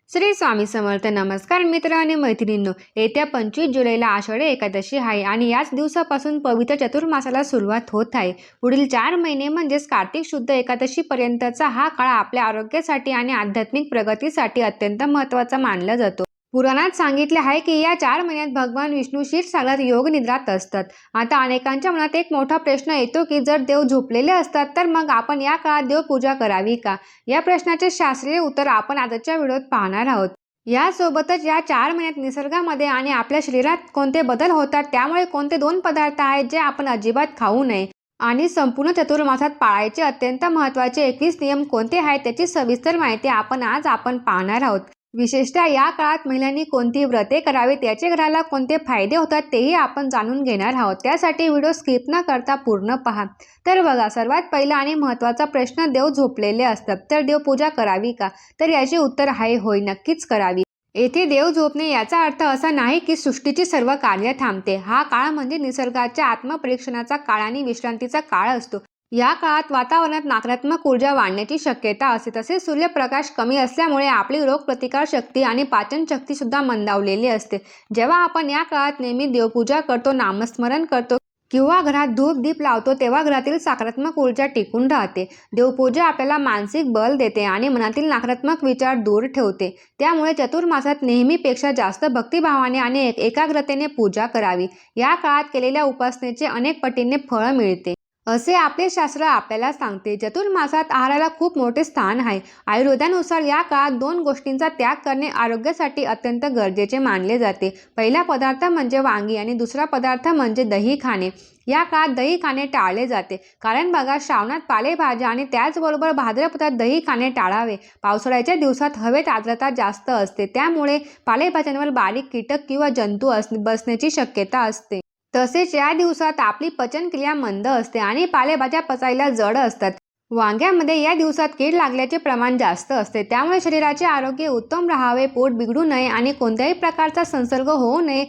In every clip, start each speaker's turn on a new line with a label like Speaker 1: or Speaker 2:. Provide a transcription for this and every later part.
Speaker 1: श्री स्वामी समर्थ. नमस्कार मित्र आणि मैत्रिणींनो, येत्या 25 जुलैला आषाढी एकादशी आहे आणि याच दिवसापासून पवित्र चतुर्मासाला सुरुवात होत आहे. पुढील 4 महिने म्हणजेच कार्तिक शुद्ध एकादशीपर्यंतचा हा काळ आपल्या आरोग्यासाठी आणि आध्यात्मिक प्रगतीसाठी अत्यंत महत्त्वाचा मानला जातो. पुराणात सांगितले आहे की या 4 महिन्यात भगवान विष्णू क्षीरसागरात योग निद्रात असतात. आता अनेकांच्या मनात एक मोठा प्रश्न येतो की जर देव झोपलेले असतात तर मग आपण या काळात देवपूजा करावी का? या प्रश्नाचे शास्त्रीय उत्तर आपण आजच्या व्हिडिओत पाहणार आहोत. यासोबतच या 4 महिन्यात निसर्गामध्ये आणि आपल्या शरीरात कोणते बदल होतात, त्यामुळे कोणते 2 पदार्थ आहेत जे आपण अजिबात खाऊ नये आणि संपूर्ण चतुर्मासात पाळायचे अत्यंत महत्त्वाचे 21 नियम कोणते आहेत त्याची सविस्तर माहिती आपण पाहणार आहोत. विशेषतः या काळात महिलांनी कोणती व्रते करावीत, याचे घराला कोणते फायदे होतात तेही आपण जाणून घेणार आहोत. त्यासाठी व्हिडिओ स्किप न करता पूर्ण पहा. तर बघा, सर्वात पहिला आणि महत्त्वाचा प्रश्न, देव झोपलेले असतात तर देवपूजा करावी का? तर याचे उत्तर आहे होय, नक्कीच करावी. येथे देव झोपणे याचा अर्थ असा नाही की सृष्टीची सर्व कार्य थांबते. हा काळ म्हणजे निसर्गाच्या आत्मपरीक्षणाचा काळ आणि विश्रांतीचा काळ असतो. या काळात वातावरणात नकारात्मक ऊर्जा वाढण्याची शक्यता असते. तसेच सूर्यप्रकाश कमी असल्यामुळे आपली रोगप्रतिकार शक्ती आणि पाचनशक्ती सुद्धा मंदावलेली असते. जेव्हा आपण या काळात नेहमी देवपूजा करतो, नामस्मरण करतो किंवा घरात धूप दीप लावतो, तेव्हा घरातील सकारात्मक ऊर्जा टिकून राहते. देवपूजा आपल्याला मानसिक बल देते आणि मनातील नकारात्मक विचार दूर ठेवते. त्यामुळे चतुर्मासात नेहमीपेक्षा जास्त भक्तिभावाने आणि एकाग्रतेने पूजा करावी. या काळात केलेल्या उपासनेचे अनेक पटीने फळ मिळते असे आपले शास्त्र आपल्याला सांगते. चतुर्मासात आहाराला खूप मोठे स्थान आहे. आयुर्वेदानुसार या काळात 2 गोष्टींचा त्याग करणे आरोग्यासाठी अत्यंत गरजेचे मानले जाते. पहिला पदार्थ म्हणजे वांगी आणि दुसरा पदार्थ म्हणजे दही खाणे. या काळात दही खाणे टाळले जाते, कारण बघा, श्रावणात पालेभाज्या आणि त्याचबरोबर भाद्रपदात दही खाणे टाळावे. पावसाळ्याच्या दिवसात हवेत आर्द्रता जास्त असते, त्यामुळे पालेभाज्यांवर बारीक कीटक किंवा जंतू बसण्याची शक्यता असते. तसेच या दिवसात आपली पचनक्रिया मंद असते आणि पालेभाज्या पचायला जड असतात. वांग्यामध्ये या दिवसात कीड लागल्याचे प्रमाण जास्त असते, त्यामुळे शरीराचे आरोग्य उत्तम राहावे, पोट बिघडू नये आणि कोणत्याही प्रकारचा संसर्ग होऊ नये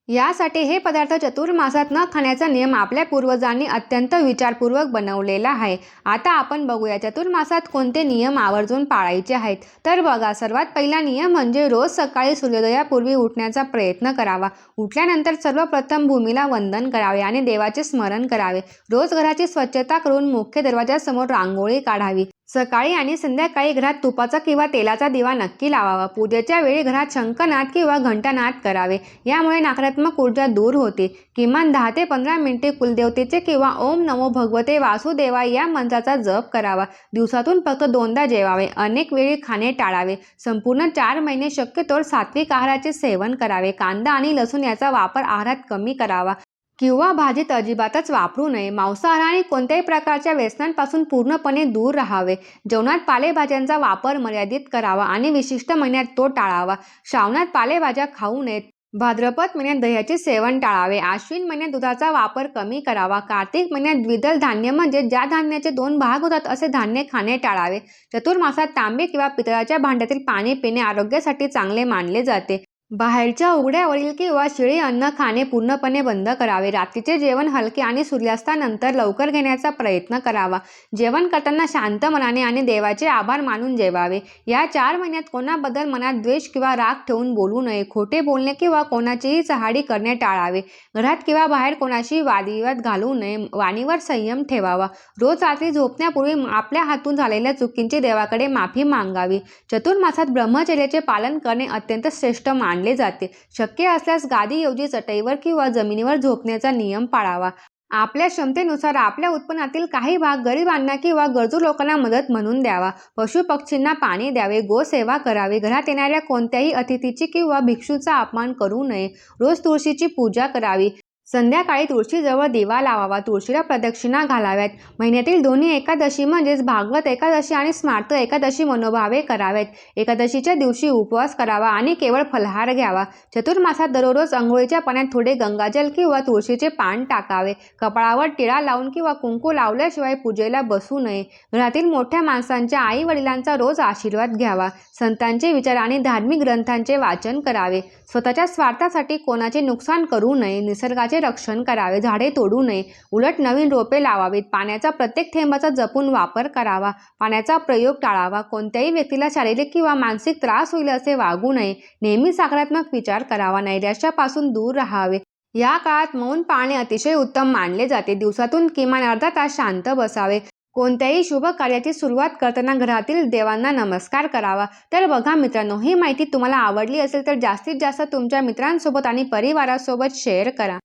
Speaker 1: यासाठी हे पदार्थ चतुर्मासात न खाण्याचा नियम आपल्या पूर्वजांनी अत्यंत विचारपूर्वक बनवलेला आहे. आता आपण बघूया चतुर्मासात कोणते नियम आवर्जून पाळायचे आहेत. तर बघा, सर्वात पहिला नियम म्हणजे रोज सकाळी सूर्योदयापूर्वी उठण्याचा प्रयत्न करावा. उठल्यानंतर सर्वप्रथम भूमीला वंदन करावे आणि देवाचे स्मरण करावे. रोज घराची स्वच्छता करून मुख्य दरवाजासमोर रांगोळी काढावी. सकाळी आणि संध्याकाळी घरात तुपाचा किंवा तेलाचा दिवा नक्की लावावा. पूजेच्या वेळी घरात शंखनाद किंवा घंटानाद करावे. यामुळे नकारात्मक ऊर्जा दूर होते. किमान 10 ते 15 मिनिटे कुलदेवतेचे किंवा ओम नमो भगवते वासुदेवाय या मंत्राचा जप करावा. दिवसातून फक्त 2दा जेवावे. अनेक वेळी खाणे टाळावे. संपूर्ण 4 महिने शक्यतोवर सात्विक आहाराचे सेवन करावे. कांदा आणि लसूण याचा वापर आहारात कमी करावा किंवा भाजीत अजिबातच वापरू नये. मांसाहार आणि कोणत्याही प्रकारच्या व्यसनांपासून पूर्णपणे दूर राहावे. जेवणात पालेभाज्यांचा वापर मर्यादित करावा आणि विशिष्ट महिन्यात तो टाळावा. श्रावणात पालेभाज्या खाऊ नयेत. भाद्रपद महिन्यात दह्याचे सेवन टाळावे. आश्विन महिन्यात दुधाचा वापर कमी करावा. कार्तिक महिन्यात द्विदल धान्य म्हणजे ज्या धान्याचे 2 भाग होतात असे धान्य खाणे टाळावे. चतुर्मासात तांबे किंवा पितळाच्या भांड्यातील पाणी पिणे आरोग्यासाठी चांगले मानले जाते. बाहेरच्या उघड्यावरील किंवा शिळे अन्न खाणे पूर्णपणे बंद करावे. रात्रीचे जेवण हलके आणि सूर्यास्तानंतर लवकर घेण्याचा प्रयत्न करावा. जेवण करताना शांत मनाने आणि देवाचे आभार मानून जेवावे. या 4 महिन्यात कोणाबद्दल मनात द्वेष किंवा राग ठेवून बोलू नये. खोटे बोलणे किंवा कोणाचीही चहाडी करणे टाळावे. घरात किंवा बाहेर कोणाशी वादविवाद घालू नये. वाणीवर संयम ठेवावा. रोज रात्री झोपण्यापूर्वी आपल्या हातून झालेल्या चुकींची देवाकडे माफी मागावी. चतुर्मासात ब्रह्मचर्याचे पालन करणे अत्यंत श्रेष्ठ मानले जाते. शक्य असल्यास गादीऐवजी चटईवर किंवा जमिनीवर झोपण्याचा नियम पाळावा. आपल्या क्षमतेनुसार आपल्या उत्पन्नातील काही भाग गरिबांना किंवा गरजू लोकांना मदत म्हणून द्यावा. पशुपक्षींना पाणी द्यावे. गोसेवा करावी. घरात येणाऱ्या कोणत्याही अतिथीची किंवा भिक्षूचा अपमान करू नये. रोज तुळशीची पूजा करावी. संध्याकाळी तुळशीजवळ दिवा लावावा. तुळशीला प्रदक्षिणा घालाव्यात. महिन्यातील दोन्ही एकादशी म्हणजेच भागवत एकादशी आणि स्मार्त एकादशी मनोभावे कराव्यात. एकादशीच्या दिवशी उपवास करावा आणि केवळ फलाहार घ्यावा. चतुर्मासात दररोज अंघोळीच्या पाण्यात थोडे गंगाजल किंवा तुळशीचे पान टाकावे. कपाळावर टिळा लावून किंवा कुंकू लावल्याशिवाय पूजेला बसू नये. घरातील मोठ्या माणसांच्या आई वडिलांचा रोज आशीर्वाद घ्यावा. संतांचे विचार आणि धार्मिक ग्रंथांचे वाचन करावे. स्वतःच्या स्वार्थासाठी कोणाचे नुकसान करू नये. निसर्गाचे झाडांचे रक्षण करावे, झाडे तोडू नये, उलट नवीन रोपे लावावीत, पाण्याचा प्रत्येक थेंबाचा जपून वापर करावा, पाण्याचा प्रयोग टाळावा, कोणत्याही व्यक्तीला शारीरिक किंवा मानसिक त्रास होईल असे वागू नये, नेहमी सकारात्मक विचार करावा, नैराश्यापासून दूर राहावे. या काळात मौन पाळणे अतिशय उत्तम मानले जाते. दिवसातून किमान अर्धा तास शांत बसावे. कोणत्याही शुभ कार्याची सुरुवात करताना घरातील देवांना नमस्कार करावा. तर बघा मित्रांनो, ही माहिती तुम्हाला आवडली असेल तर जास्तीत जास्त तुमच्या मित्रांसोबत आणि परिवारासोबत शेअर करा.